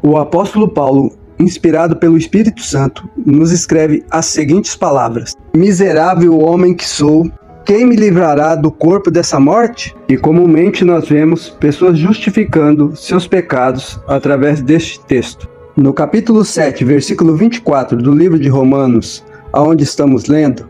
O apóstolo Paulo, inspirado pelo Espírito Santo, nos escreve as seguintes palavras: Miserável homem que sou, quem me livrará do corpo dessa morte? E comumente nós vemos pessoas justificando seus pecados através deste texto. No capítulo 7, versículo 24 do livro de Romanos, aonde estamos lendo,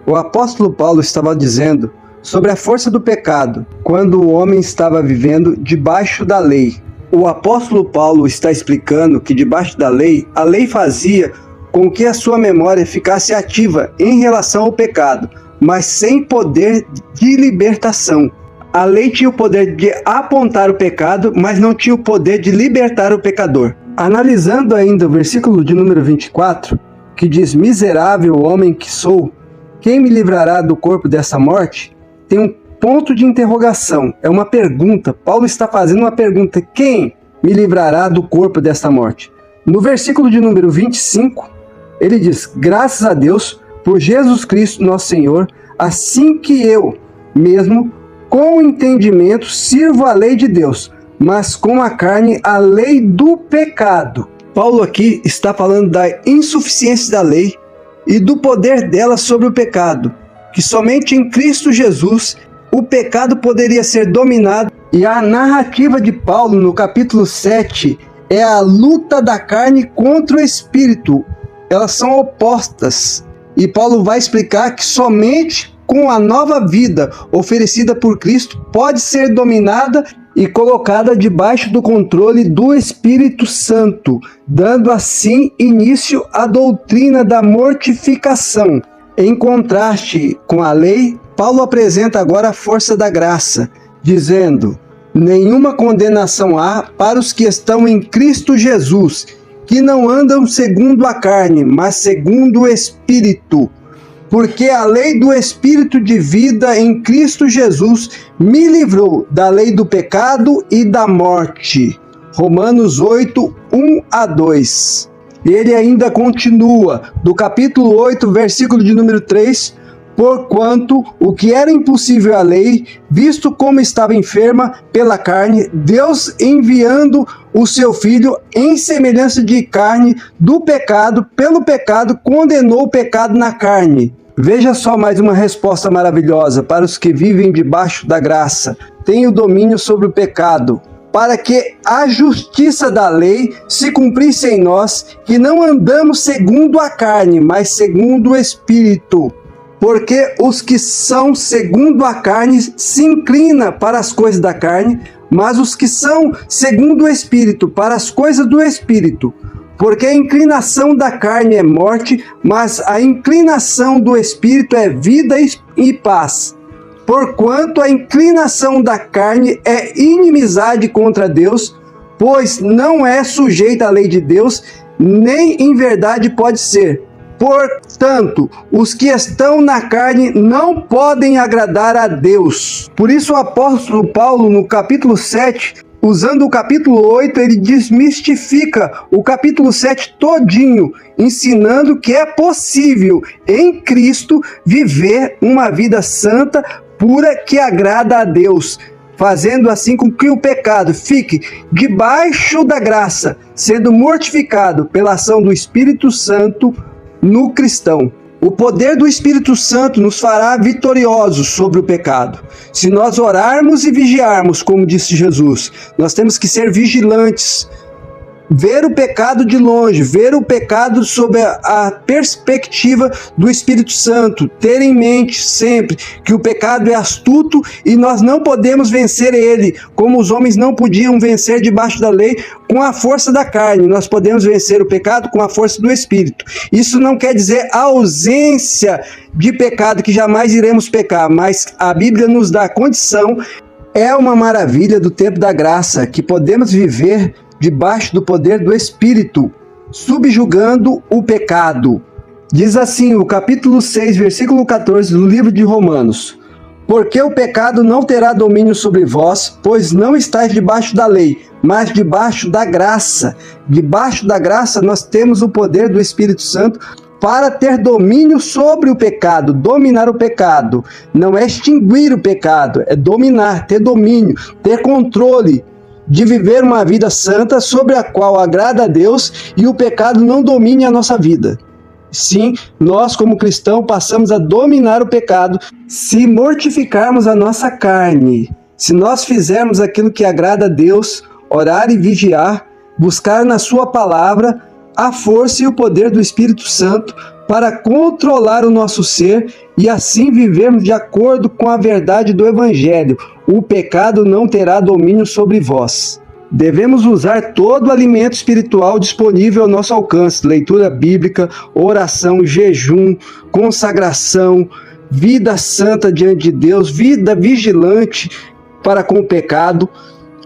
o apóstolo Paulo estava dizendo sobre a força do pecado, quando o homem estava vivendo debaixo da lei. O apóstolo Paulo está explicando que debaixo da lei, a lei fazia com que a sua memória ficasse ativa em relação ao pecado, mas sem poder de libertação. A lei tinha o poder de apontar o pecado, mas não tinha o poder de libertar o pecador. Analisando ainda o versículo de número 24, que diz: Miserável homem que sou, quem me livrará do corpo dessa morte? Tem um ponto de interrogação, é uma pergunta. Paulo está fazendo uma pergunta: quem me livrará do corpo desta morte? No versículo de número 25, ele diz: Graças a Deus por Jesus Cristo nosso Senhor, assim que eu mesmo, com o entendimento, sirvo a lei de Deus, mas com a carne a lei do pecado. Paulo aqui está falando da insuficiência da lei e do poder dela sobre o pecado, que somente em Cristo Jesus o pecado poderia ser dominado. E a narrativa de Paulo no capítulo 7 é a luta da carne contra o espírito. Elas são opostas. E Paulo vai explicar que somente com a nova vida oferecida por Cristo pode ser dominada e colocada debaixo do controle do Espírito Santo, dando assim início à doutrina da mortificação. Em contraste com a lei, Paulo apresenta agora a força da graça, dizendo: nenhuma condenação há para os que estão em Cristo Jesus, que não andam segundo a carne, mas segundo o Espírito. Porque a lei do Espírito de vida em Cristo Jesus me livrou da lei do pecado e da morte. Romanos 8, 1-2. Ele ainda continua, do capítulo 8, versículo de número 3, porquanto o que era impossível à lei, visto como estava enferma pela carne, Deus enviando o seu Filho em semelhança de carne do pecado, pelo pecado condenou o pecado na carne. Veja só mais uma resposta maravilhosa para os que vivem debaixo da graça. Tem o domínio sobre o pecado, para que a justiça da lei se cumprisse em nós, que não andamos segundo a carne, mas segundo o Espírito. Porque os que são segundo a carne se inclinam para as coisas da carne, mas os que são segundo o Espírito para as coisas do Espírito. Porque a inclinação da carne é morte, mas a inclinação do Espírito é vida e paz. Porquanto a inclinação da carne é inimizade contra Deus, pois não é sujeita à lei de Deus, nem em verdade pode ser. Portanto, os que estão na carne não podem agradar a Deus. Por isso o apóstolo Paulo, no capítulo 7, usando o capítulo 8, ele desmistifica o capítulo 7 todinho, ensinando que é possível em Cristo viver uma vida santa, pura, que agrada a Deus, fazendo assim com que o pecado fique debaixo da graça, sendo mortificado pela ação do Espírito Santo no cristão. O poder do Espírito Santo nos fará vitoriosos sobre o pecado. Se nós orarmos e vigiarmos, como disse Jesus, nós temos que ser vigilantes, ver o pecado de longe, ver o pecado sob a perspectiva do Espírito Santo, ter em mente sempre que o pecado é astuto e nós não podemos vencer ele, como os homens não podiam vencer debaixo da lei com a força da carne. Nós podemos vencer o pecado com a força do Espírito. Isso não quer dizer a ausência de pecado, que jamais iremos pecar, mas a Bíblia nos dá a condição. É uma maravilha do tempo da graça, que podemos viver debaixo do poder do Espírito, subjugando o pecado. Diz assim o capítulo 6, versículo 14 do livro de Romanos: Porque o pecado não terá domínio sobre vós, pois não estáis debaixo da lei, mas debaixo da graça. Debaixo da graça nós temos o poder do Espírito Santo para ter domínio sobre o pecado, dominar o pecado. Não é extinguir o pecado, é dominar, ter domínio, ter controle de viver uma vida santa sobre a qual agrada a Deus e o pecado não domine a nossa vida. Sim, nós como cristãos passamos a dominar o pecado se mortificarmos a nossa carne. Se nós fizermos aquilo que agrada a Deus, orar e vigiar, buscar na sua palavra a força e o poder do Espírito Santo para controlar o nosso ser e assim vivermos de acordo com a verdade do Evangelho. O pecado não terá domínio sobre vós. Devemos usar todo o alimento espiritual disponível ao nosso alcance: leitura bíblica, oração, jejum, consagração, vida santa diante de Deus, vida vigilante para com o pecado.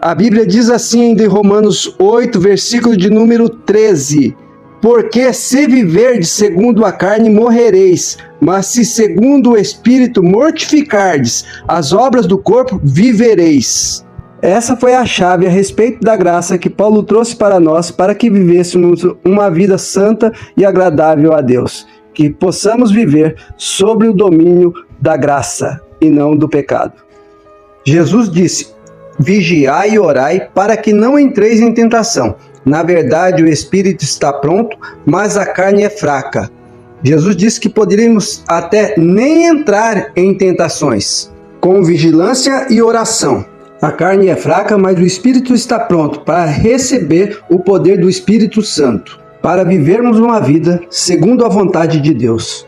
A Bíblia diz assim ainda em Romanos 8, versículo de número 13: porque se viverdes segundo a carne, morrereis, mas se segundo o Espírito mortificardes as obras do corpo, vivereis. Essa foi a chave a respeito da graça que Paulo trouxe para nós, para que vivêssemos uma vida santa e agradável a Deus. Que possamos viver sobre o domínio da graça e não do pecado. Jesus disse: vigiai e orai para que não entreis em tentação. Na verdade, o espírito está pronto, mas a carne é fraca. Jesus disse que poderíamos até nem entrar em tentações, com vigilância e oração. A carne é fraca, mas o espírito está pronto para receber o poder do Espírito Santo, para vivermos uma vida segundo a vontade de Deus.